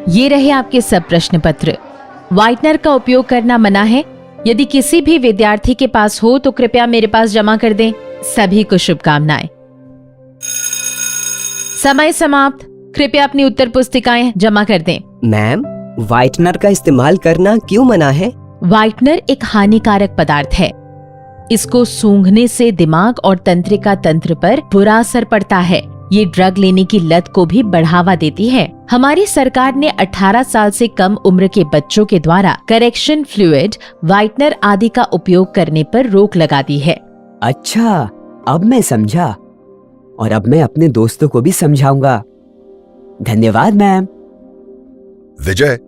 ये रहे आपके सब प्रश्न पत्र। व्हाइटनर का उपयोग करना मना है। यदि किसी भी विद्यार्थी के पास हो तो कृपया मेरे पास जमा कर दें। सभी को शुभकामनाएं। समय समाप्त। कृपया अपनी उत्तर पुस्तिकाएं जमा कर दें। मैम, व्हाइटनर का इस्तेमाल करना क्यों मना है? व्हाइटनर एक हानिकारक पदार्थ है। इसको सूंघने से दिमाग और तंत्रिका तंत्र पर बुरा असर पड़ता है। ये ड्रग लेने की लत को भी बढ़ावा देती है। हमारी सरकार ने 18 साल से कम उम्र के बच्चों के द्वारा करेक्शन फ्लूइड, व्हाइटनर आदि का उपयोग करने पर रोक लगा दी है। अच्छा, अब मैं समझा और अब मैं अपने दोस्तों को भी समझाऊंगा। धन्यवाद मैम। विजय,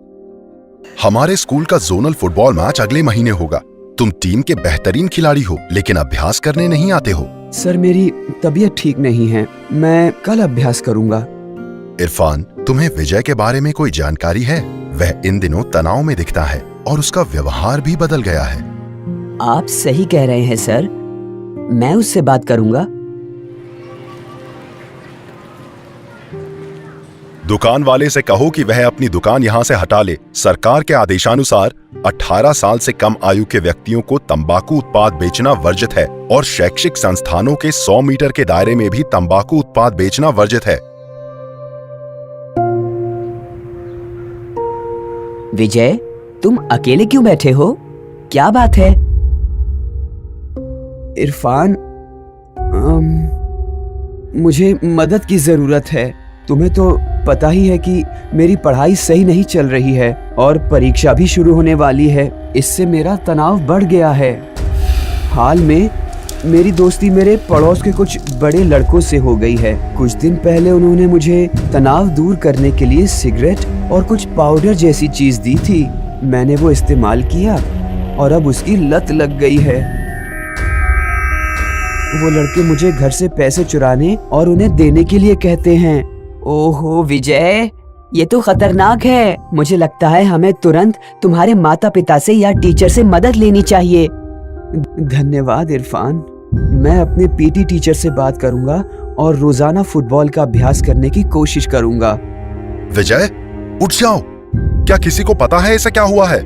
हमारे स्कूल का जोनल फुटबॉल मैच अगले महीने होगा। तुम टीम के बेहतरीन खिलाड़ी हो, लेकिन अभ्यास करने नहीं आते हो। सर, मेरी तबीयत ठीक नहीं है। मैं कल अभ्यास करूंगा। इरफान, तुम्हें विजय के बारे में कोई जानकारी है? वह इन दिनों तनाव में दिखता है और उसका व्यवहार भी बदल गया है। आप सही कह रहे हैं सर, मैं उससे बात करूंगा। दुकान वाले से कहो कि वह अपनी दुकान यहाँ से हटा ले। सरकार के आदेशानुसार 18 साल से कम आयु के व्यक्तियों को तंबाकू उत्पाद बेचना वर्जित है और शैक्षिक संस्थानों के 100 मीटर के दायरे में भी तंबाकू उत्पाद बेचना वर्जित है। विजय, तुम अकेले क्यों बैठे हो? क्या बात है? इरफान, मुझे मदद की जरूरत है। तुम्हें तो पता ही है कि मेरी पढ़ाई सही नहीं चल रही है और परीक्षा भी शुरू होने वाली है। इससे मेरा तनाव बढ़ गया है। हाल में मेरी दोस्ती मेरे पड़ोस के कुछ बड़े लड़कों से हो गई है। कुछ दिन पहले उन्होंने मुझे तनाव दूर करने के लिए सिगरेट और कुछ पाउडर जैसी चीज दी थी। मैंने वो इस्तेमाल किया और अब उसकी लत लग गई है। वो लड़के मुझे घर से पैसे चुराने और उन्हें देने के लिए कहते हैं। ओहो विजय, ये तो खतरनाक है। मुझे लगता है हमें तुरंत तुम्हारे माता पिता से या टीचर से मदद लेनी चाहिए। धन्यवाद इरफान। मैं अपने पीटी टीचर से बात करूंगा और रोजाना फुटबॉल का अभ्यास करने की कोशिश करूंगा। विजय, उठ जाओ। क्या किसी को पता है इसे क्या हुआ है?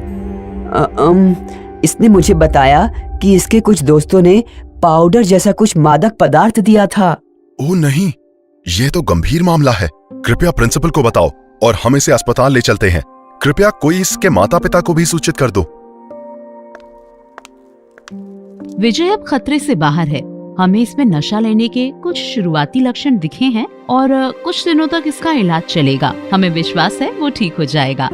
इसने मुझे बताया कि इसके कुछ दोस्तों ने पाउडर जैसा कुछ मादक पदार्थ दिया था। ओह नहीं, ये तो गंभीर मामला है। कृपया प्रिंसिपल को बताओ और हम इसे अस्पताल ले चलते हैं। कृपया कोई इसके माता पिता को भी सूचित कर दो। विजय अब खतरे से बाहर है। हमें इसमें नशा लेने के कुछ शुरुआती लक्षण दिखे हैं और कुछ दिनों तक इसका इलाज चलेगा। हमें विश्वास है वो ठीक हो जाएगा।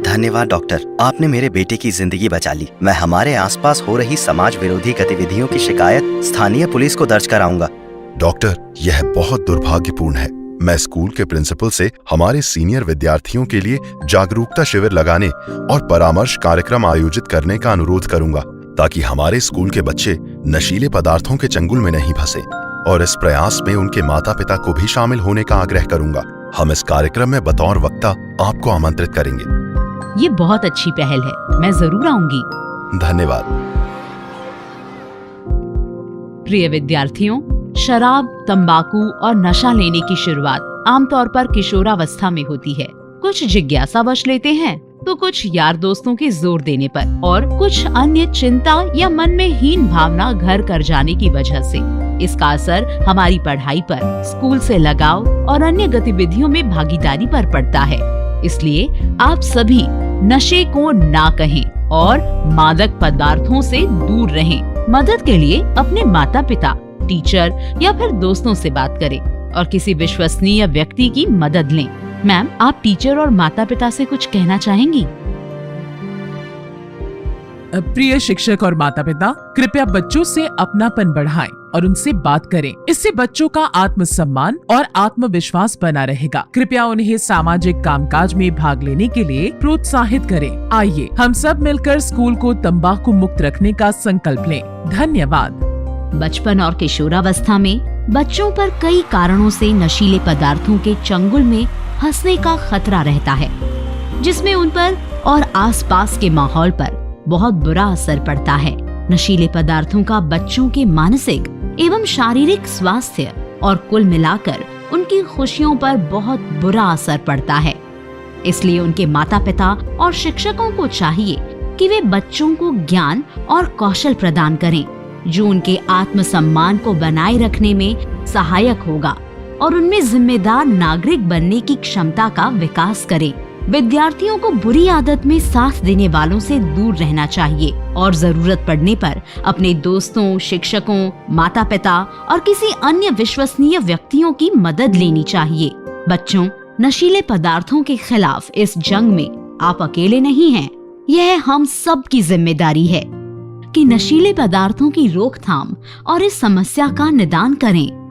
धन्यवाद डॉक्टर, आपने मेरे बेटे की जिंदगी बचा ली। मैं हमारे आसपास हो रही समाज विरोधी गतिविधियों की शिकायत स्थानीय पुलिस को दर्ज कराऊंगा। डॉक्टर, यह बहुत दुर्भाग्यपूर्ण है। मैं स्कूल के प्रिंसिपल से हमारे सीनियर विद्यार्थियों के लिए जागरूकता शिविर लगाने और परामर्श कार्यक्रम आयोजित करने का अनुरोध करूंगा, ताकि हमारे स्कूल के बच्चे नशीले पदार्थों के चंगुल में नहीं फंसे। और इस प्रयास में उनके माता पिता को भी शामिल होने का आग्रह करूंगा। हम इस कार्यक्रम में बतौर वक्ता आपको आमंत्रित करेंगे। ये बहुत अच्छी पहल है, मैं जरूर आऊंगी। धन्यवाद। प्रिय विद्यार्थियों, शराब, तंबाकू और नशा लेने की शुरुआत आमतौर पर किशोरावस्था में होती है। कुछ जिज्ञासावश लेते हैं तो कुछ यार दोस्तों के जोर देने पर और कुछ अन्य चिंता या मन में हीन भावना घर कर जाने की वजह से। इसका असर हमारी पढ़ाई पर, स्कूल से लगाव और अन्य गतिविधियों में भागीदारी पर पड़ता है। इसलिए आप सभी नशे को ना कहें और मादक पदार्थों से दूर रहें। मदद के लिए अपने माता पिता, टीचर या फिर दोस्तों से बात करें और किसी विश्वसनीय व्यक्ति की मदद लें। मैम, आप टीचर और माता पिता से कुछ कहना चाहेंगी? प्रिय शिक्षक और माता पिता, कृपया बच्चों से अपनापन बढ़ाएं और उनसे बात करें। इससे बच्चों का आत्मसम्मान और आत्मविश्वास बना रहेगा। कृपया उन्हें सामाजिक कामकाज में भाग लेने के लिए प्रोत्साहित करें। आइए हम सब मिलकर स्कूल को तंबाकू मुक्त रखने का संकल्प लें। धन्यवाद। बचपन और किशोरावस्था में बच्चों पर कई कारणों से नशीले पदार्थों के चंगुल में फंसने का खतरा रहता है, जिसमें उन पर और आसपास के माहौल पर बहुत बुरा असर पड़ता है। नशीले पदार्थों का बच्चों के मानसिक एवं शारीरिक स्वास्थ्य और कुल मिलाकर उनकी खुशियों पर बहुत बुरा असर पड़ता है। इसलिए उनके माता पिता और शिक्षकों को चाहिए कि वे बच्चों को ज्ञान और कौशल प्रदान करें जो उनके आत्मसम्मान को बनाए रखने में सहायक होगा और उनमें जिम्मेदार नागरिक बनने की क्षमता का विकास करें। विद्यार्थियों को बुरी आदत में साथ देने वालों से दूर रहना चाहिए और जरूरत पड़ने पर अपने दोस्तों, शिक्षकों, माता पिता और किसी अन्य विश्वसनीय व्यक्तियों की मदद लेनी चाहिए। बच्चों, नशीले पदार्थों के खिलाफ इस जंग में आप अकेले नहीं हैं। यह हम सब की जिम्मेदारी है कि नशीले पदार्थों की रोकथाम और इस समस्या का निदान करें।